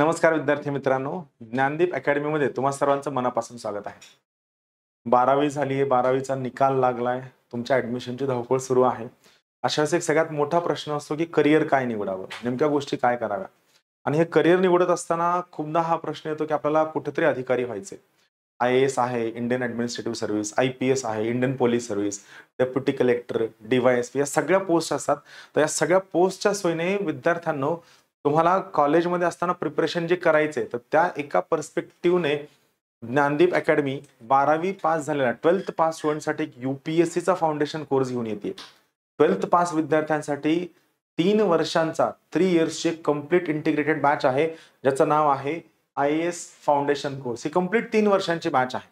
नमस्कार विद्यार्थी मित्रांनो, ज्ञानदीप अकॅडमी मध्ये तुम्हा सर्वांचं मनापासून स्वागत आहे. 12वी झाली आहे, 12वीचा निकाल लागलाय, तुमच्या ऍडमिशनची धावपळ सुरू आहे. अशा वेळेस एक सगळ्यात मोठा प्रश्न असतो की करिअर काय निवडावं, नेमक्या गोष्टी काय कराव्या. आणि हे करिअर निवडत असताना खूपदा हा प्रश्न येतो की आपल्याला कुठेतरी अधिकारी व्हायचे. IAS आहे, इंडियन ऍडमिनिस्ट्रेटिव्ह सर्व्हिस, IPS आहे, Indian police service, deputy collector, DYSP या सगळ्या पोस्ट असतात. तर या सगळ्या पोस्टच्या सोयीने विद्यार्थ्यांनो तुम्हाला कॉलेजमध्ये असताना प्रिपरेशन जे करायचे तर त्या एका पर्स्पेक्टिव्हने ज्ञानदीप अकॅडमी 12वी पास झालेल्या 12th पास स्टुडंटसाठी UPSCचा फाउंडेशन कोर्स घेऊन येते. 12th पास विद्यार्थ्यांसाठी 3 वर्षांचा 3 इयर्सचे कंप्लीट इंटिग्रेटेड बॅच आहे, ज्याचं नाव आहे IAS फाउंडेशन कोर्स. ही कंप्लीट 3 वर्षांची बॅच आहे.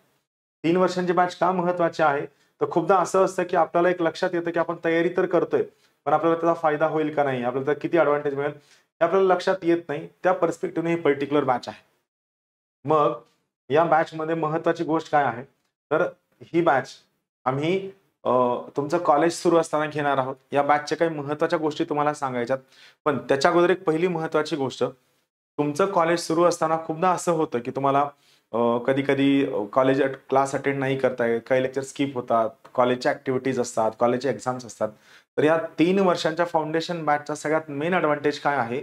3 वर्षांची बॅच का महत्वाची आहे, तर खूपदा असं असतं की आपल्याला एक लक्षात येतं की आपण तयारी तर करतोय, पण आपल्याला त्याचा फायदा होईल का नाही, आपल्याला किती ऍडव्हान्टेज मिळेल हे आपल्याला लक्षात येत नाही. त्या पर्स्पेक्टिव्हने ही पर्टिक्युलर बॅच आहे. मग या बॅच मध्ये महत्वाची गोष्ट काय आहे, तर ही बॅच आम्ही तुमचं कॉलेज सुरू असताना घेणार आहोत. या बॅचच्या काही महत्वाच्या गोष्टी तुम्हाला सांगायच्यात, पण त्याच्या अगोदर एक पहिली महत्वाची गोष्ट, तुमचं कॉलेज सुरू असताना खूपदा असं होतं की तुम्हाला कधी कधी कॉलेज क्लास अटेंड नाही करता येत, काही लेक्चर स्किप होतात, कॉलेजच्या ऍक्टिव्हिटीज असतात, कॉलेजचे एक्झाम्स असतात. तर या 3 वर्षांच्या फाउंडेशन बॅचचा सगळ्यात मेन ऍडव्हान्टेज काय आहे,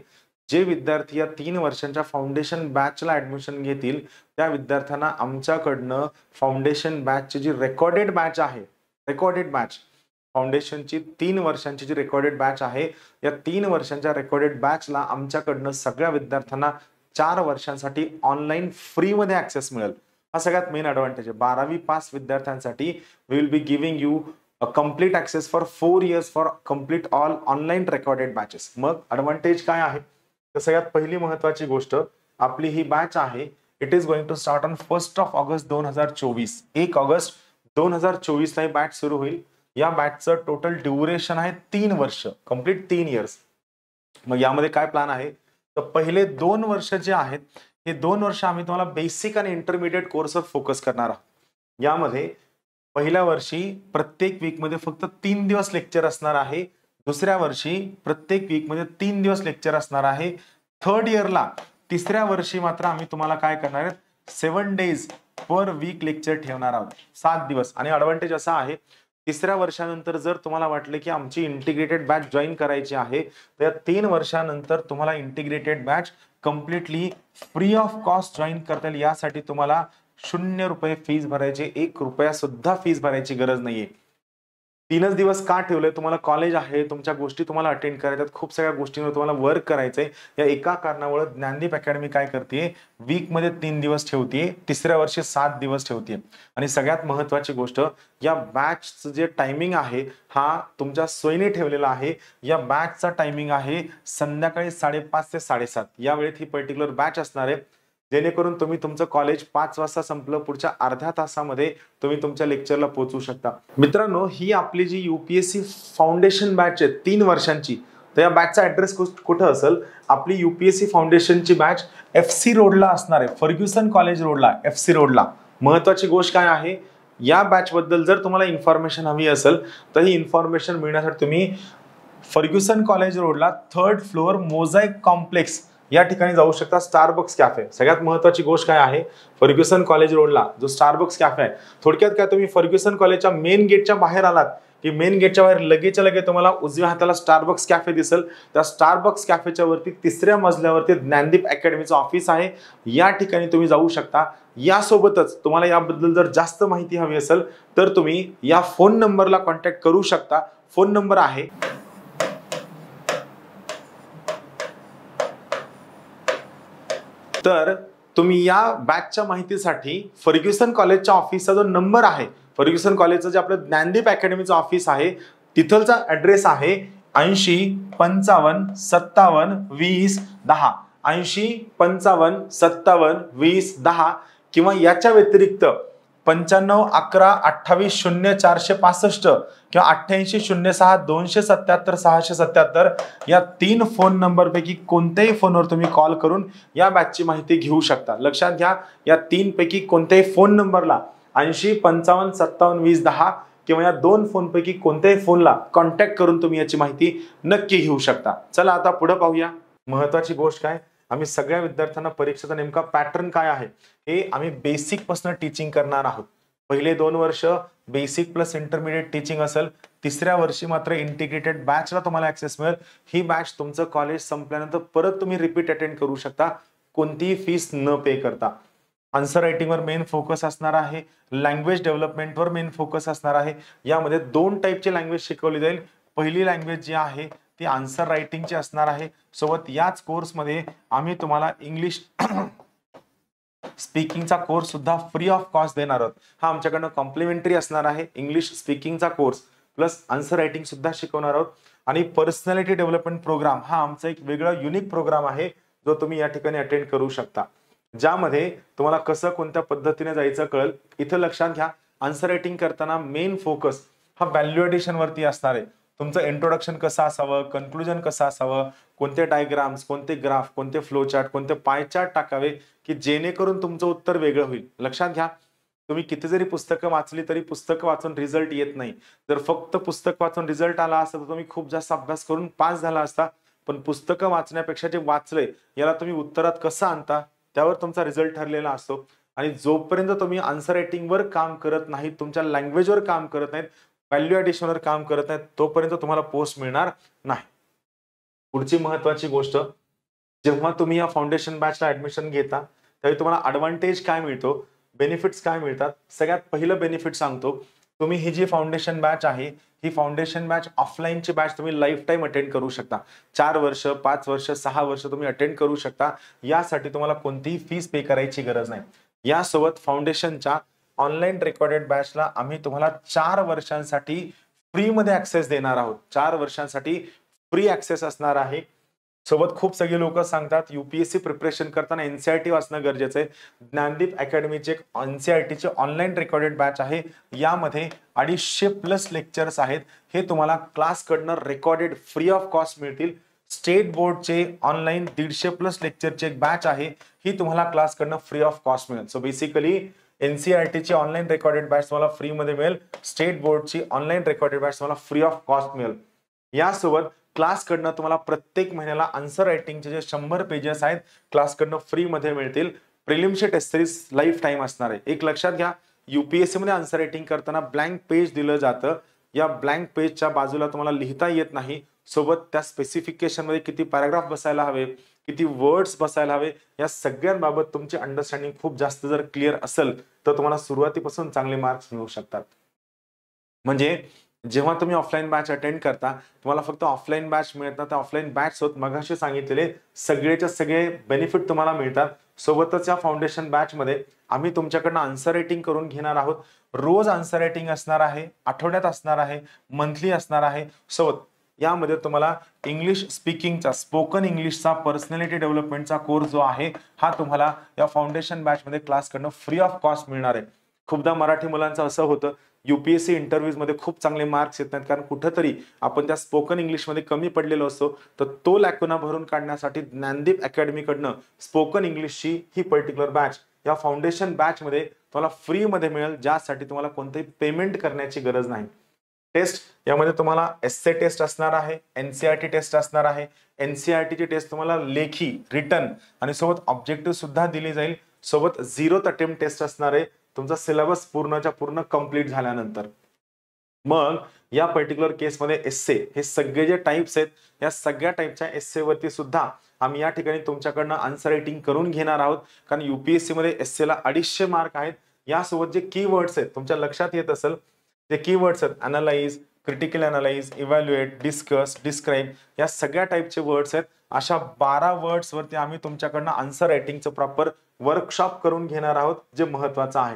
जे विद्यार्थी या 3 वर्षांच्या फाउंडेशन बॅचला ऍडमिशन घेतील त्या विद्यार्थ्यांना आमच्याकडनं फाउंडेशन बॅचची जी रेकॉर्डेड बॅच आहे, रेकॉर्डेड बॅच फाउंडेशनची 3 वर्षांची जी रेकॉर्डेड बॅच आहे, या 3 वर्षांच्या रेकॉर्डेड बॅचला आमच्याकडनं सगळ्या विद्यार्थ्यांना 4 वर्षांसाठी ऑनलाईन फ्री मध्ये ऍक्सेस मिळेल. हा सगळ्यात मेन ऍडव्हान्टेज आहे. 12वी पास विद्यार्थ्यांसाठी we will be giving you a complete access for 4 years for complete all online recorded batches. मग ऍडव्हान्टेज काय आहे, तर सगळ्यात पहिली महत्वाची गोष्ट, आपली ही बॅच आहे it is going to start on 1 August 2024. 1 August 2024 ला ही बॅच सुरू होईल. या बॅचचं टोटल ड्युरेशन आहे 3 वर्ष, कंप्लीट 3 इयर्स. मग यामध्ये काय प्लॅन आहे, तर पहिले 2 वर्ष जे आहेत हे 2 वर्ष आम्ही तुम्हाला बेसिक आणि इंटरमिडिएट कोर्सवर फोकस करणार आहोत. यामध्ये पहिल्या वर्षी प्रत्येक वीक मध्ये फक्त 3 दिवस लेक्चर असणार आहे. दुसऱ्या वर्षी प्रत्येक वीक मध्ये 3 दिवस लेक्चर असणार आहे. थर्ड इयरला तिसऱ्या वर्षी मात्र आम्ही तुम्हाला काय करणार आहे, 7 डेज पर वीक लेक्चर ठेवणार आहोत, 7 दिवस. आणि ऍडव्हान्टेज असा आहे, तिसऱ्या वर्षानंतर जर तुम्हाला वाटलं की आमची इंटिग्रेटेड बॅच जॉईन करायची आहे, तर या 3 वर्षानंतर तुम्हाला integrated batch completely free of cost join करता येईल. यासाठी तुम्हाला 0 रुपये फीस भरायची, 1 रुपया सुद्धा फीस भरायची गरज नाहीये. 3च दिवस का ठेवलंय, तुम्हाला कॉलेज आहे, तुमच्या गोष्टी तुम्हाला अटेंड करायच्यात, खूप सगळ्या गोष्टींवर तुम्हाला वर्क करायचंय. या एका कारणामुळे ज्ञानदीप अकॅडमी काय करते, वीक मध्ये 3 दिवस ठेवते, तिसऱ्या वर्षी 7 दिवस ठेवते. आणि सगळ्यात महत्वाची गोष्ट, या बॅचचं जे टायमिंग आहे हा तुमच्या सोयीने ठेवलेला आहे. या बॅचचा टायमिंग आहे संध्याकाळी 5:30 ते 7:30 या वेळेत ही पर्टिक्युलर बॅच असणार आहे, जेणेकरून तुम्ही तुमचं कॉलेज 5 वाजता संपलं, पुढच्या अर्ध्या तासामध्ये तुम्ही तुमच्या लेक्चरला पोहोचू शकता. मित्रांनो, ही आपली जी UPSC फाउंडेशन बॅच आहे 3 वर्षांची, तर या बॅचचा ऍड्रेस कुठं असेल, आपली UPSC फाउंडेशनची बॅच FC रोडला असणार आहे, फर्ग्युसन कॉलेज रोडला, FC रोडला. महत्वाची गोष्ट काय आहे, या बॅच बद्दल जर तुम्हाला इन्फॉर्मेशन हवी असेल तर ही इन्फॉर्मेशन मिळण्यासाठी तुम्ही फर्ग्युसन कॉलेज रोडला 3rd फ्लोअर मोझाईक कॉम्प्लेक्स या ठिकाणी जाऊ शकता. स्टारबक्स कॅफे, सगळ्यात महत्वाची गोष्ट काय आहे, फर्ग्युसन कॉलेज रोडला जो स्टारबक्स कॅफे आहे, थोडक्यात काय, तुम्ही फर्ग्युसन कॉलेजच्या मेन गेटच्या बाहेर आलात की मेन गेटच्या बाहेर लगेच तुम्हाला उजव्या हाताला स्टारबक्स कॅफे दिसेल. त्या स्टारबक्स कॅफेच्या वरती 3ऱ्या मजल्यावरती ज्ञानदीप अकॅडमीचं ऑफिस आहे, या ठिकाणी तुम्ही जाऊ शकता. यासोबतच तुम्हाला याबद्दल जर जास्त माहिती हवी असेल तर तुम्ही या फोन नंबरला कॉन्टॅक्ट करू शकता. फोन नंबर आहे तर तुम्ही या बॅचच्या माहितीसाठी फर्ग्युसन कॉलेजच्या ऑफिसचा जो नंबर आहे, फर्ग्युसन कॉलेजचं जे आपलं ज्ञानदीप अकॅडमीचं ऑफिस आहे, तिथलचा ऍड्रेस आहे 80 55 57 20 10, 80 55 57 20 10, किंवा याच्या व्यतिरिक्त 95 11 28 0 465 किंवा 88 06 277 677 या 3 फोन नंबर पैकी कोणत्याही फोनवर तुम्ही कॉल करून या बॅचची माहिती घेऊ शकता. लक्षात घ्या, या 3 पैकी कोणत्याही फोन नंबरला 80 55 57 20 10 किंवा या 2 फोन पैकी कोणत्याही फोनला कॉन्टॅक्ट करून तुम्ही याची माहिती नक्की घेऊ शकता. चला आता पुढे पाहूया. महत्वाची गोष्ट काय, आम्ही सगळ्या विद्यार्थ्यांना परीक्षेचा नेमका पॅटर्न काय आहे हे आम्ही बेसिक पासून टीचिंग करणार आहोत. पहिले 2 वर्ष बेसिक प्लस इंटरमिडिएट टीचिंग असेल, तिसऱ्या वर्षी मात्र इंटिग्रेटेड बॅचला तुम्हाला ऍक्सेस मिळेल. ही बॅच तुमचं कॉलेज संपल्यानंतर परत तुम्ही रिपीट अटेंड करू शकता कोणतीही फीस न पे करता. आन्सर रायटिंगवर मेन फोकस असणार आहे, लँग्वेज डेव्हलपमेंटवर मेन फोकस असणार आहे. यामध्ये 2 टाईपची लँग्वेज शिकवली जाईल. पहिली लँग्वेज जी आहे ती आन्सर रायटिंगची असणार आहे. सोबत याच कोर्समध्ये आम्ही तुम्हाला इंग्लिश स्पीकिंगचा कोर्स सुद्धा फ्री ऑफ कॉस्ट देणार आहोत. हा आमच्याकडनं कॉम्प्लिमेंटरी असणार आहे. इंग्लिश स्पीकिंगचा कोर्स प्लस आन्सर रायटिंग सुद्धा शिकवणार आहोत. आणि पर्सनॅलिटी डेव्हलपमेंट प्रोग्राम हा आमचा एक वेगळा युनिक प्रोग्राम आहे जो तुम्ही या ठिकाणी अटेंड करू शकता, ज्यामध्ये तुम्हाला कसं कोणत्या पद्धतीने जायचं कळेल. इथं लक्षात घ्या, आन्सर रायटिंग करताना मेन फोकस हा व्हॅल्यू एडिशन वरती असणार आहे. तुमचं इंट्रोडक्शन कसं असावं, कन्क्लुजन कसं असावं, कोणते डायग्राम्स, कोणते ग्राफ, कोणते फ्लो चार्ट, कोणते पाय चार्ट टाकावे की जेणेकरून तुमचं उत्तर वेगळं होईल. लक्षात घ्या, तुम्ही किती जरी पुस्तकं वाचली तरी पुस्तकं वाचून रिझल्ट येत नाही. जर फक्त पुस्तक वाचून रिझल्ट आला असता तर तुम्ही खूप जास्त अभ्यास करून पास झाला असता. पण पुस्तकं वाचण्यापेक्षा जे वाचलंय याला तुम्ही उत्तरात कसं आणता त्यावर तुमचा रिझल्ट ठरलेला असतो. आणि जोपर्यंत तुम्ही आन्सर रायटिंगवर काम करत नाही, तुमच्या लँग्वेजवर काम करत नाहीत, व्हॅल्यू ॲडिशनवर काम करत नाहीत, तोपर्यंत तुम्हाला पोस्ट मिळणार नाही. पुढची महत्वाची गोष्ट, जेव्हा तुम्ही या फाउंडेशन बॅचला ऍडमिशन घेता त्यावेळी तुम्हाला ॲडव्हान्टेज काय मिळतो, बेनिफिट्स काय मिळतात. सगळ्यात पहिलं बेनिफिट सांगतो, तुम्ही ही जी फाउंडेशन बॅच आहे ही फाउंडेशन बॅच ऑफलाईनची बॅच तुम्ही लाईफ टाईम अटेंड करू शकता. 4 वर्ष, 5 वर्ष, 6 वर्ष तुम्ही अटेंड करू शकता. यासाठी तुम्हाला कोणतीही फीस पे करायची गरज नाही. यासोबत फाउंडेशनच्या ऑनलाईन रेकॉर्डेड बॅचला आम्ही तुम्हाला 4 वर्षांसाठी फ्रीमध्ये ऍक्सेस देणार आहोत. 4 वर्षांसाठी फ्री ऍक्सेस असणार आहे. सोबत खूप सगळे लोक सांगतात युपीएससी प्रिपरेशन करताना एनसीईआरटी वाचणं गरजेचं आहे. ज्ञानदीप अकॅडमीचे एक एनसीईआरटीचे ऑनलाईन रेकॉर्डेड बॅच आहे. यामध्ये 250+ लेक्चर्स आहेत. हे तुम्हाला क्लासकडनं रेकॉर्डेड फ्री ऑफ कॉस्ट मिळतील. स्टेट बोर्डचे ऑनलाईन 150+ लेक्चरचे एक बॅच आहे, ही तुम्हाला क्लासकडनं फ्री ऑफ कॉस्ट मिळेल. सो बेसिकली एनसीईआरटीची ऑनलाईन रेकॉर्डेड बॅच तुम्हाला फ्री मध्ये मिळेल. स्टेट बोर्डची ऑनलाईन रेकॉर्डेड बॅच तुम्हाला फ्री ऑफ कॉस्ट मिळेल. यासोबत क्लासकडनं तुम्हाला प्रत्येक महिन्याला आन्सर रायटिंगचे जे 100 पेजेस आहेत क्लासकडनं फ्री मध्ये मिळतील. प्रिलिम्सची टेस्ट सिरीज लाईफ टाईम असणार आहे. एक लक्षात घ्या, युपीएससी मध्ये आन्सर रायटिंग करताना ब्लँक पेज दिलं जातं. या ब्लँक पेजच्या बाजूला तुम्हाला लिहिता येत नाही. सोबत त्या स्पेसिफिकेशन मध्ये किती पॅराग्राफ बसायला हवे, किती वर्ड्स बसायला हवे, या सगळ्यांबाबत तुमची अंडरस्टँडिंग खूप जास्त जर क्लिअर असेल तर तुम्हाला सुरुवातीपासून चांगले मार्क्स मिळू शकतात. म्हणजे जेव्हा तुम्ही ऑफलाईन बॅच अटेंड करता तुम्हाला फक्त ऑफलाईन बॅच मिळतात. त्या ऑफलाईन बॅच सोबत मगाशी सांगितलेले सगळेच्या सगळे बेनिफिट तुम्हाला मिळतात. सोबतच या फाउंडेशन बॅच मध्ये आम्ही तुमच्याकडनं आन्सर रायटिंग करून घेणार आहोत. रोज आन्सर रायटिंग असणार आहे, आठवड्यात असणार आहे, मंथली असणार आहे. सोबत यामध्ये तुम्हाला इंग्लिश स्पीकिंगचा, स्पोकन इंग्लिशचा, पर्सनॅलिटी डेव्हलपमेंटचा कोर्स जो आहे हा तुम्हाला या फाउंडेशन बॅच मध्ये क्लासकडनं फ्री ऑफ कॉस्ट मिळणार आहे. खूपदा मराठी मुलांचं असं होतं युपीएससी इंटरव्ह्यूज मध्ये खूप चांगले मार्क्स येत नाहीत कारण कुठेतरी आपण त्या स्पोकन इंग्लिश मध्ये कमी पडलेलो असतो. तर तो लॅकुना भरून काढण्यासाठी ज्ञानदीप अकॅडमीकडनं स्पोकन इंग्लिशची ही पर्टिक्युलर बॅच या फाउंडेशन बॅच मध्ये तुम्हाला फ्री मध्ये मिळेल, ज्यासाठी तुम्हाला कोणतेही पेमेंट करण्याची गरज नाही. टेस्ट यामध्ये तुम्हाला एस्से टेस्ट असणार आहे, एनसीईआरटी टेस्ट असणार आहे. एनसीईआरटीची टेस्ट तुम्हाला लेखी, रिटन आणि सोबत ऑब्जेक्टिव्ह सुद्धा दिली जाईल. सोबत 0th अटेम्प्ट टेस्ट असणार आहे तुमचा सिलेबस पूर्णच्या पूर्ण कंप्लीट झाल्यानंतर. मग या पर्टिक्युलर केसमध्ये एस्से हे सगळे जे टाइप्स आहेत या सगळ्या टाइपच्या एस्से वरती सुद्धा आम्ही या ठिकाणी तुमच्याकडनं आन्सर रायटिंग करून घेणार आहोत. कारण युपीएससी मध्ये एस्सेला 250 मार्क आहेत. यासोबत जे कीवर्ड्स आहेत तुमच्या लक्षात येत असेल, जे कीवर्ड्स आहेत analyse, critical analyse, evaluate, discuss, describe, या सगळ्या टाइपचे वर्ड्स आहेत. अशा 12 वर्ड्स वरती आम्ही तुमच्याकडनं आन्सर रायटिंगचं प्रॉपर वर्कशॉप करून घेणार आहोत, जे महत्वाचं आहे.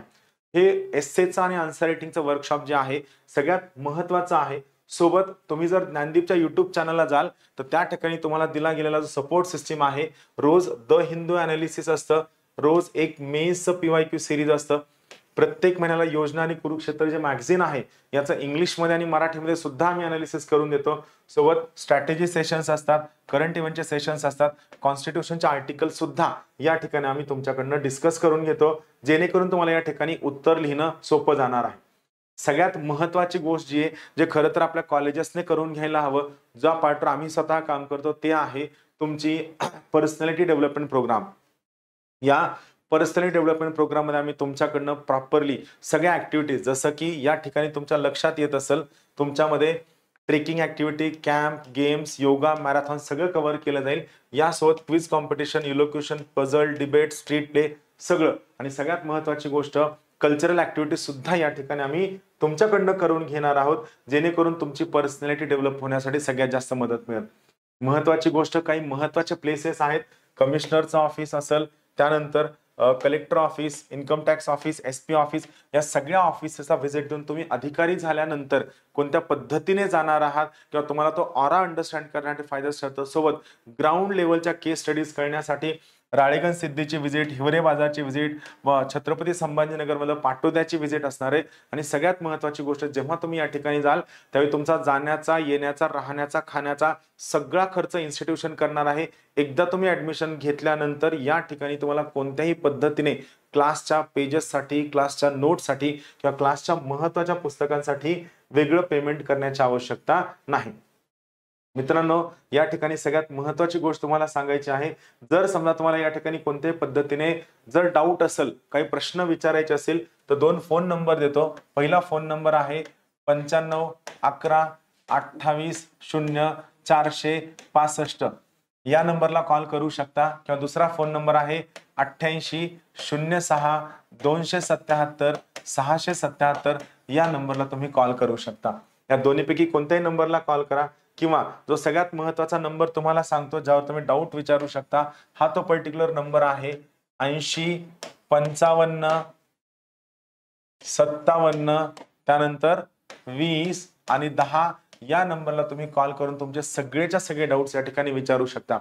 हे एस्सेचं आणि आन्सर रायटिंगचं वर्कशॉप जे आहे सगळ्यात महत्वाचं आहे. सोबत तुम्ही जर ज्ञानदीपच्या युट्यूब चॅनलला जाल तर त्या ठिकाणी तुम्हाला दिला गेलेला जो सपोर्ट सिस्टीम आहे, रोज द हिंदू अनालिसिस असतं, रोज एक मेन्सचं पीवायक्यू सिरीज असतं, प्रत्येक महिन्याला योजना आणि कुरुक्षेत्र जे मॅगझिन आहे याचं इंग्लिशमध्ये आणि मराठीमध्ये सुद्धा आम्ही अनालिसिस करून देतो. सोबत स्ट्रॅटेजी सेशन्स असतात, करंट इव्हेंटचे सेशन्स असतात, कॉन्स्टिट्यूशनचे आर्टिकल सुद्धा या ठिकाणी आम्ही तुमच्याकडनं डिस्कस करून घेतो, जेणेकरून तुम्हाला या ठिकाणी उत्तर लिहिणं सोपं जाणार आहे. सगळ्यात महत्वाची गोष्ट जी आहे, जे खरं तर आपल्या कॉलेजेसने करून घ्यायला हवं, ज्या पार्टवर आम्ही स्वतः काम करतो, ते आहे तुमची पर्सनॅलिटी डेव्हलपमेंट प्रोग्राम. या पर्सनॅलिटी डेव्हलपमेंट प्रोग्राम मध्ये आम्ही तुमच्याकडनं प्रॉपरली सगळ्या ऍक्टिव्हिटीज, जसं की या ठिकाणी तुमच्या लक्षात येत असेल, तुमच्यामध्ये trekking activity, camp, games, yoga, marathon सगळं कव्हर केलं जाईल. यासोबत quiz competition, elocution, puzzle, debate, street play सगळं. आणि सगळ्यात महत्त्वाची गोष्ट, कल्चरल ऍक्टिव्हिटीज सुद्धा या ठिकाणी आम्ही तुमच्याकडनं करून घेणार आहोत, जेणेकरून तुमची पर्सनॅलिटी डेव्हलप होण्यासाठी सगळ्यात जास्त मदत मिळेल. महत्त्वाची गोष्ट, काही महत्त्वाचे प्लेसेस आहेत. कमिशनरचं ऑफिस असेल, त्यानंतर collector office, income tax office, SP office, या सगळ्या ऑफिसचा व्हिजिट देऊन तुम्ही अधिकारी झाल्यानंतर कोणत्या पद्धतीने जाणार आहात किंवा तुम्हाला तो ऑरा अंडरस्टँड करण्यासाठी फायदा ठरतो. सोबत ग्राउंड लेवलच्या केस स्टडीज करण्यासाठी राळेगण सिद्धीची व्हिजिट, हिवरे बाजारची व्हिजिट व छत्रपती संभाजीनगरमध्ये पाटोद्याची व्हिजिट असणार आहे. आणि सगळ्यात महत्त्वाची गोष्ट, जेव्हा तुम्ही या ठिकाणी जाल त्यावेळी तुमचा जाण्याचा, येण्याचा, राहण्याचा, खाण्याचा सगळा खर्च इन्स्टिट्यूशन करणार आहे. एकदा तुम्ही ऍडमिशन घेतल्यानंतर या ठिकाणी तुम्हाला कोणत्याही पद्धतीने क्लासच्या पेजेससाठी, क्लासच्या नोट्ससाठी किंवा क्लासच्या महत्त्वाच्या पुस्तकांसाठी वेगळं पेमेंट करण्याची आवश्यकता नाही. मित्रांनो, या ठिकाणी सगळ्यात महत्त्वाची गोष्ट तुम्हाला सांगायची आहे, जर समजा तुम्हाला या ठिकाणी कोणत्याही पद्धतीने जर डाऊट असेल, काही प्रश्न विचारायचे असेल, तर 2 फोन नंबर देतो. पहिला फोन नंबर आहे 95 11 28 0 465. या नंबरला कॉल करू शकता. किंवा दुसरा फोन नंबर आहे 88 06 277 677. या नंबरला तुम्ही कॉल करू शकता. या दोन्हीपैकी कोणत्याही नंबरला कॉल करा. किंवा जो सगळ्यात महत्त्वाचा नंबर तुम्हाला सांगतो, ज्यावर तुम्ही डाऊट विचारू शकता, हा तो पर्टिक्युलर नंबर आहे 80 55 57, त्यानंतर 20 आणि 10. या नंबरला तुम्ही कॉल करून तुमचे सगळेच्या सगळे डाऊट्स या ठिकाणी विचारू शकता.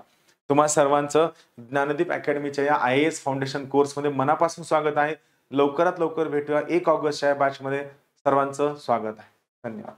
तुम्हा सर्वांचं ज्ञानदीप अकॅडमीच्या या IAS फाउंडेशन कोर्समध्ये मनापासून स्वागत आहे. लवकरात लवकर भेटूया 1 ऑगस्टच्या बॅचमध्ये. सर्वांचं स्वागत आहे. धन्यवाद.